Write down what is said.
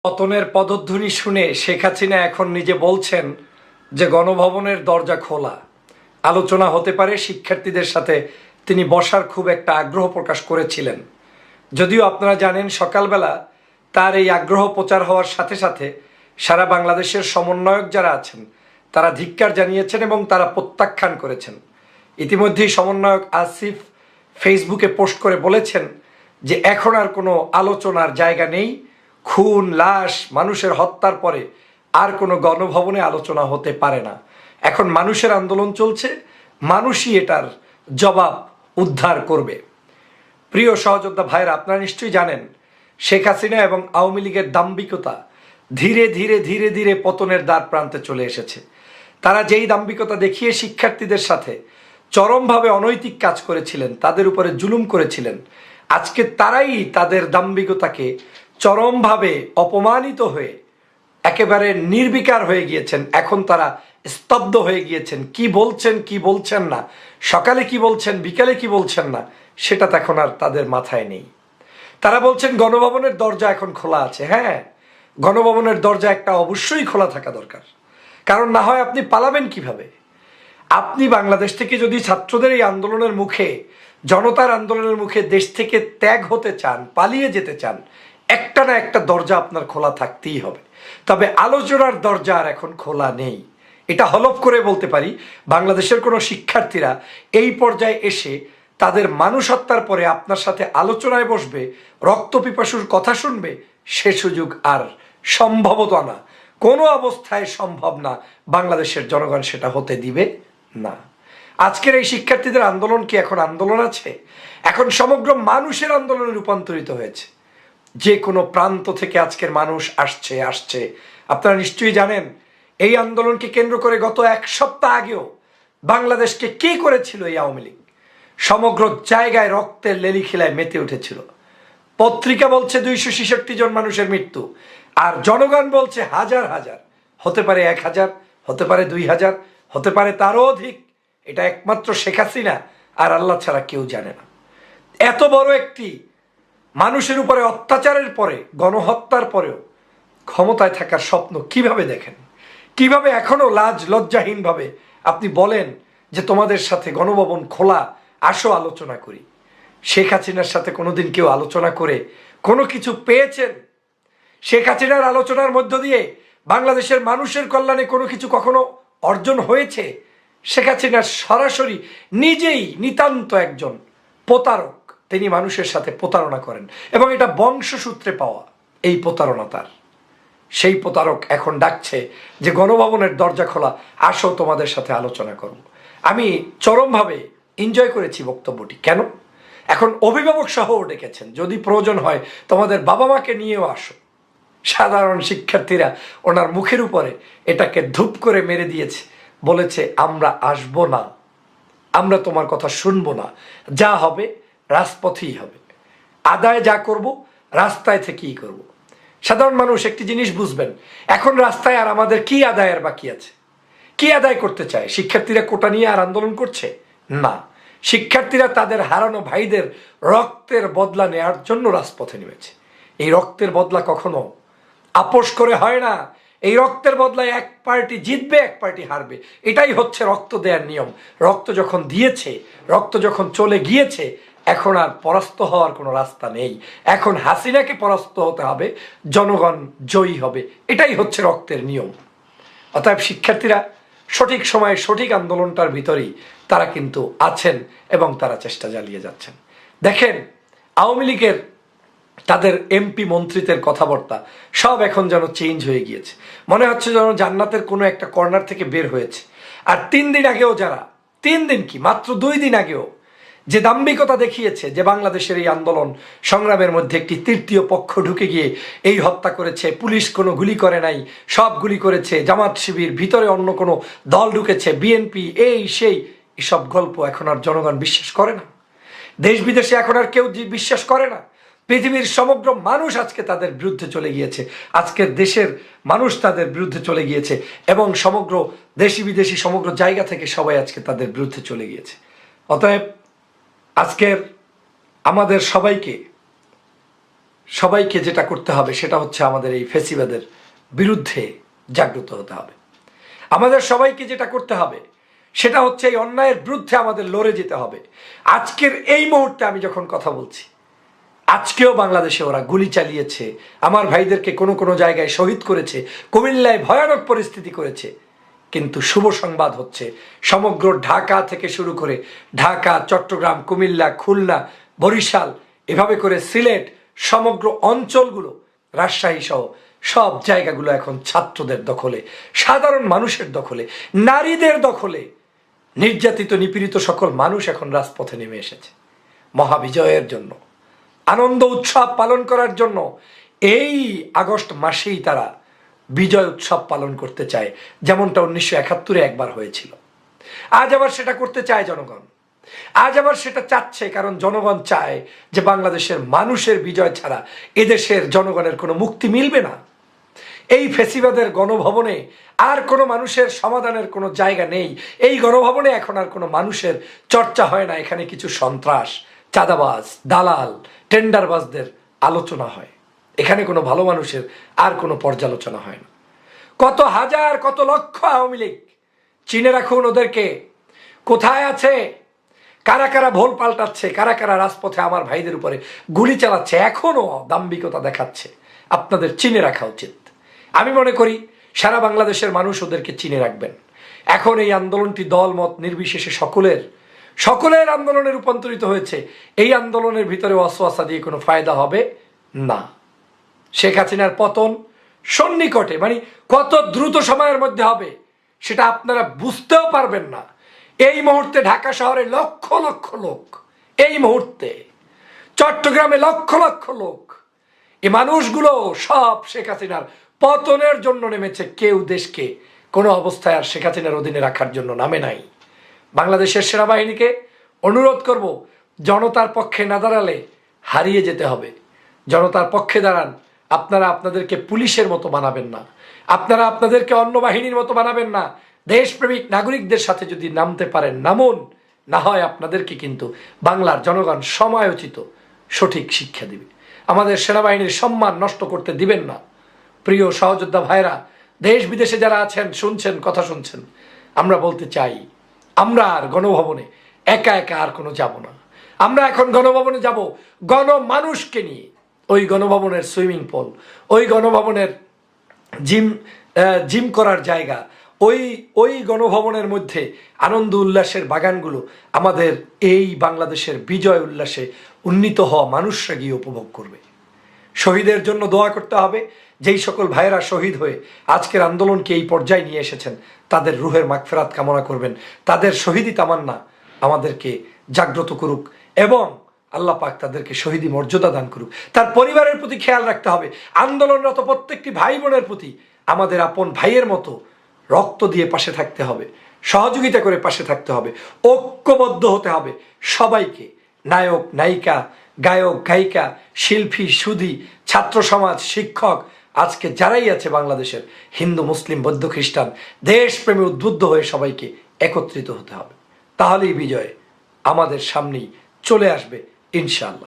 পতনের পদধ্বনি শুনে শেখ হাসিনা এখন নিজে বলছেন যে গণভবনের দরজা খোলা, আলোচনা হতে পারে। শিক্ষার্থীদের সাথে তিনি বসার খুব একটা আগ্রহ প্রকাশ করেছিলেন। যদিও আপনারা জানেন সকালবেলা তার এই আগ্রহ প্রচার হওয়ার সাথে সাথে সারা বাংলাদেশের সমন্বয়ক যারা আছেন তারা ধিক্কার জানিয়েছেন এবং তারা প্রত্যাখ্যান করেছেন। ইতিমধ্যেই সমন্বয়ক আসিফ ফেসবুকে পোস্ট করে বলেছেন যে এখন আর কোনো আলোচনার জায়গা নেই, খুন, লাশ, মানুষের হত্যার পরে আর কোনো গণভবনে আলোচনা হতে পারে না। এখন মানুষের আন্দোলন চলছে, মানুষই এটার জবাব উদ্ধার করবে। প্রিয় সহযোদ্ধা ভাইরা, আপনারা নিশ্চয়ই জানেন শেখ হাসিনা এবং আওয়ামী লীগের দাম্ভিকতা ধীরে ধীরে ধীরে ধীরে পতনের দ্বার প্রান্তে চলে এসেছে। তারা যেই দাম্ভিকতা দেখিয়ে শিক্ষার্থীদের সাথে চরমভাবে অনৈতিক কাজ করেছিলেন, তাদের উপরে জুলুম করেছিলেন, আজকে তারাই তাদের দাম্ভিকতাকে চরমভাবে অপমানিত হয়ে একেবারে নির্বিকার হয়ে গিয়েছেন। এখন তারা স্তব্ধ হয়ে গিয়েছেন। কি বলছেন কি বলছেন না, সকালে কি বলছেন বিকালে কি বলছেন না, সেটা তো এখন আর তাদের মাথায় নেই। তারা বলছেন গণভবনের দরজা এখন খোলা আছে। হ্যাঁ, গণভবনের দরজা একটা অবশ্যই খোলা থাকা দরকার, কারণ না হয় আপনি পালাবেন কিভাবে? আপনি বাংলাদেশ থেকে যদি ছাত্রদের এই আন্দোলনের মুখে, জনতার আন্দোলনের মুখে দেশ থেকে ত্যাগ হতে চান, পালিয়ে যেতে চান, একটা না একটা দরজা আপনার খোলা থাকতেই হবে। তবে আলোচনার দরজা আর এখন খোলা নেই। এটা হলফ করে বলতে পারি, বাংলাদেশের কোনো শিক্ষার্থীরা এই পর্যায়ে এসে তাদের মানুষ হত্যার পরে আপনার সাথে আলোচনায় বসবে, রক্তপিপাসুর কথা শুনবে, সে সুযোগ আর সম্ভবত না, কোনো অবস্থায় সম্ভব না। বাংলাদেশের জনগণ সেটা হতে দিবে না। আজকের এই শিক্ষার্থীদের আন্দোলন কি এখন আন্দোলন আছে? এখন সমগ্র মানুষের আন্দোলনে রূপান্তরিত হয়েছে। যে কোনো প্রান্ত থেকে আজকের মানুষ আসছে। আপনারা নিশ্চয়ই জানেন এই আন্দোলনকে কেন্দ্র করে গত এক সপ্তাহ আগেও বাংলাদেশকে কি করেছিল এই আওয়ামী লীগ। সমগ্র জায়গায় রক্তের লেলিখিলায় মেতে উঠেছিল। পত্রিকা বলছে 266 জন মানুষের মৃত্যু, আর জনগণ বলছে হাজার হাজার, হতে পারে 1000, হতে পারে 2000, হতে পারে তারও অধিক। এটা একমাত্র শেখ হাসিনা আর আল্লাহ ছাড়া কেউ জানে না। এত বড় একটি মানুষের উপরে অত্যাচারের পরে, গণহত্যার পরেও ক্ষমতায় থাকার স্বপ্ন কিভাবে দেখেন? কিভাবে এখনো লাজ লজ্জাহীনভাবে আপনি বলেন যে তোমাদের সাথে গণভবন খোলা, আসো আলোচনা করি? শেখ হাসিনার সাথে কোনোদিন কেউ আলোচনা করে কোনো কিছু পেয়েছেন? শেখ হাসিনার আলোচনার মধ্য দিয়ে বাংলাদেশের মানুষের কল্যাণে কোনো কিছু কখনো অর্জন হয়েছে? শেখ হাসিনা সরাসরি নিজেই নিতান্ত একজন প্রতারক। তিনি মানুষের সাথে প্রতারণা করেন এবং এটা বংশসূত্রে পাওয়া এই প্রতারণা তার। সেই প্রতারক এখন ডাকছে যে গণভবনের দরজা খোলা, আসো তোমাদের সাথে আলোচনা করব। আমি চরমভাবে এনজয় করেছি বক্তব্যটি। কেন? এখন অভিভাবক সহ ডেকেছেন, যদি প্রয়োজন হয় তোমাদের বাবা মাকে নিয়েও আসো। সাধারণ শিক্ষার্থীরা ওনার মুখের উপরে এটাকে ধূপ করে মেরে দিয়েছে, বলেছে আমরা আসব না, আমরা তোমার কথা শুনবো না, যা হবে রাজপথেই হবে, আদায় যা করব রাস্তায় থেকেই করব। সাধারণ মানুষ একটি জিনিস বুঝবেন, এখন রাস্তায় আর আমাদের কি আদায়ের বাকি আছে? কি আদায় করতে চায়? শিক্ষার্থীরা কোটা নিয়ে আর আন্দোলন করছে না, শিক্ষার্থীরা তাদের হারানো ভাইদের রক্তের বদলা নেওয়ার জন্য রাজপথে নেমেছে। এই রক্তের বদলা কখনো আপোষ করে হয় না। এই রক্তের বদলায় এক পার্টি জিতবে, এক পার্টি হারবে। এটাই হচ্ছে রক্ত দেওয়ার নিয়ম। রক্ত যখন দিয়েছে, রক্ত যখন চলে গিয়েছে, এখন আর পরাস্ত হওয়ার কোনো রাস্তা নেই। এখন হাসিনাকে পরাস্ত হতে হবে, জনগণ জয়ী হবে। এটাই হচ্ছে রক্তের নিয়ম। অতএব শিক্ষার্থীরা সঠিক সময়ে সঠিক আন্দোলনটার ভিতরেই তারা কিন্তু আছেন এবং তারা চেষ্টা চালিয়ে যাচ্ছেন। দেখেন, আওয়ামী লীগের তাদের এমপি মন্ত্রীদের কথাবার্তা সব এখন যেন চেঞ্জ হয়ে গিয়েছে। মনে হচ্ছে যেন জান্নাতের কোনো একটা কর্নার থেকে বের হয়েছে। আর 3 দিন আগেও যারা, 3 দিন কি মাত্র 2 দিন আগেও যে দাম্ভিকতা দেখিয়েছে, যে বাংলাদেশের এই আন্দোলন সংগ্রামের মধ্যে একটি তৃতীয় পক্ষ ঢুকে গিয়ে এই হত্যা করেছে, পুলিশ কোনো গুলি করে নাই, সব গুলি করেছে জামাত শিবির, ভিতরে অন্য কোনো দল ঢুকেছে, বিএনপি, এই সেই, এসব গল্প এখন আর জনগণ বিশ্বাস করে না। দেশ বিদেশে এখন আর কেউ বিশ্বাস করে না। পৃথিবীর সমগ্র মানুষ আজকে তাদের বিরুদ্ধে চলে গিয়েছে। আজকের দেশের মানুষ তাদের বিরুদ্ধে চলে গিয়েছে এবং সমগ্র দেশি বিদেশি সমগ্র জায়গা থেকে সবাই আজকে তাদের বিরুদ্ধে চলে গিয়েছে। অতএব আজকের আমাদের সবাইকে সবাইকে যেটা করতে হবে সেটা হচ্ছে আমাদের এই ফেসিবাদের বিরুদ্ধে জাগ্রত হতে হবে। আমাদের সবাইকে যেটা করতে হবে সেটা হচ্ছে এই অন্যায়ের বিরুদ্ধে আমাদের লড়ে যেতে হবে। আজকের এই মুহূর্তে আমি যখন কথা বলছি, আজকেও বাংলাদেশে ওরা গুলি চালিয়েছে, আমার ভাইদেরকে কোনো কোনো জায়গায় শহীদ করেছে, কুমিল্লায় ভয়ানক পরিস্থিতি করেছে। কিন্তু শুভ সংবাদ হচ্ছে সমগ্র ঢাকা থেকে শুরু করে ঢাকা, চট্টগ্রাম, কুমিল্লা, খুলনা, বরিশাল, এভাবে করে সিলেট, সমগ্র অঞ্চলগুলো, রাজশাহী সহ সব জায়গাগুলো এখন ছাত্রদের দখলে, সাধারণ মানুষের দখলে, নারীদের দখলে। নির্যাতিত নিপীড়িত সকল মানুষ এখন রাজপথে নেমে এসেছে মহাবিজয়ের জন্য, আনন্দ উৎসব পালন করার জন্য। এই আগস্ট মাসেই তারা বিজয় উৎসব পালন করতে চায়, যেমনটা 1971-এ একবার হয়েছিল। আজ আবার সেটা করতে চায় জনগণ, আজ আবার সেটা চাচ্ছে, কারণ জনগণ চায় যে বাংলাদেশের মানুষের বিজয় ছাড়া এদেশের জনগণের কোনো মুক্তি মিলবে না। এই ফেসিবাদের গণভবনে আর কোনো মানুষের সমাধানের কোনো জায়গা নেই। এই গণভবনে এখন আর কোনো মানুষের চর্চা হয় না, এখানে কিছু সন্ত্রাস, চাঁদাবাজ, দালাল, টেন্ডারবাজদের আলোচনা হয়। এখানে কোনো ভালো মানুষের আর কোনো পর্যালোচনা হয় না। কত হাজার, কত লক্ষ আওয়ামী লীগ, চিনে রাখুন ওদেরকে, কোথায় আছে, কারা কারা ভোল পাল্টাচ্ছে, কারা কারা রাজপথে আমার ভাইদের উপরে গুলি চালাচ্ছে, এখনো দাম্ভিকতা দেখাচ্ছে। আপনাদের চিনে রাখা উচিত। আমি মনে করি সারা বাংলাদেশের মানুষ ওদেরকে চিনে রাখবেন। এখন এই আন্দোলনটি দল মত নির্বিশেষে সকলের আন্দোলনে রূপান্তরিত হয়েছে। এই আন্দোলনের ভিতরে ওয়াসওয়াসা দিয়ে কোনো ফায়দা হবে না। শেখ হাসিনার পতন সন্নিকটে, মানে কত দ্রুত সময়ের মধ্যে হবে সেটা আপনারা বুঝতেও পারবেন না। এই মুহূর্তে ঢাকা শহরে লক্ষ লক্ষ লোক, এই মুহূর্তে চট্টগ্রামে লক্ষ লক্ষ লোক, এই মানুষগুলো সব শেখ হাসিনার পতনের জন্য নেমেছে। কেউ দেশকে কোনো অবস্থায় আর শেখ হাসিনার অধীনে রাখার জন্য নামে নাই। বাংলাদেশের সেনাবাহিনীকে অনুরোধ করব, জনতার পক্ষে না দাঁড়ালে হারিয়ে যেতে হবে। জনতার পক্ষে দাঁড়ান। আপনারা আপনাদেরকে পুলিশের মতো বানাবেন না, আপনারা আপনাদেরকে অন্য বাহিনীর মতো বানাবেন না। দেশপ্রেমিক নাগরিকদের সাথে যদি নামতে পারেন নামুন, না হয় আপনাদেরকে কিন্তু বাংলার জনগণ সময়োচিত সঠিক শিক্ষা দিবে। আমাদের সেনাবাহিনীর সম্মান নষ্ট করতে দিবেন না। প্রিয় সহযোদ্ধা ভাইরা, দেশ বিদেশে যারা আছেন, শুনছেন, কথা শুনছেন, আমরা বলতে চাই, আমরা আর গণভবনে একা একা আর কোনো যাব না। আমরা এখন গণভবনে যাব গণমানুষকে নিয়ে। ওই গণভবনের সুইমিং পুল, ওই গণভবনের জিম করার জায়গা, ওই গণভবনের মধ্যে আনন্দ উল্লাসের বাগানগুলো আমাদের এই বাংলাদেশের বিজয় উল্লাসে উন্নীত হওয়া মানুষরা গিয়ে উপভোগ করবে। শহীদের জন্য দোয়া করতে হবে। যেই সকল ভাইয়েরা শহীদ হয়ে আজকের আন্দোলনকে এই পর্যায়ে নিয়ে এসেছেন, তাদের রুহের মাগফিরাত কামনা করবেন। তাদের শহীদি তামান্না আমাদেরকে জাগ্রত করুক এবং আল্লাহ পাক তাদেরকে শহীদি মর্যাদা দান করুক। তার পরিবারের প্রতি খেয়াল রাখতে হবে। আন্দোলনরত প্রত্যেকটি ভাই বোনের প্রতি আমাদের আপন ভাইয়ের মতো রক্ত দিয়ে পাশে থাকতে হবে, সহযোগিতা করে পাশে থাকতে হবে, ঐক্যবদ্ধ হতে হবে সবাইকে। নায়ক, নায়িকা, গায়ক, গায়িকা, শিল্পী, সুধী, ছাত্র সমাজ, শিক্ষক, আজকে যারাই আছে বাংলাদেশের, হিন্দু, মুসলিম, বৌদ্ধ, খ্রিস্টান, দেশপ্রেমে উদ্বুদ্ধ হয়ে সবাইকে একত্রিত হতে হবে। তাহলেই বিজয় আমাদের সামনেই চলে আসবে ইনশাআল্লাহ।